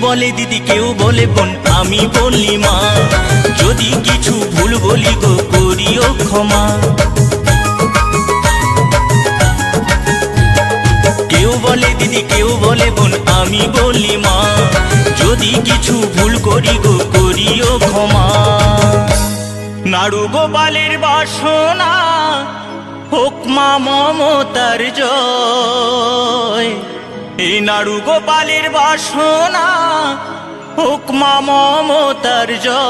বলে দিদি কেউ বলে বোন আমি বলি মা, যদি কিছু ভুল বলি গো করিও ক্ষমা। কেউ বলে দিদি কেউ বলে বোন আমি বলি মা, যদি কিছু ভুল করি গো করিও ক্ষমা। নাড়ু গোপালের বাসনা হোক মা মমতার জয়, এই নাড়ু গোপালের বাসনা হোক মা মমতার জয়।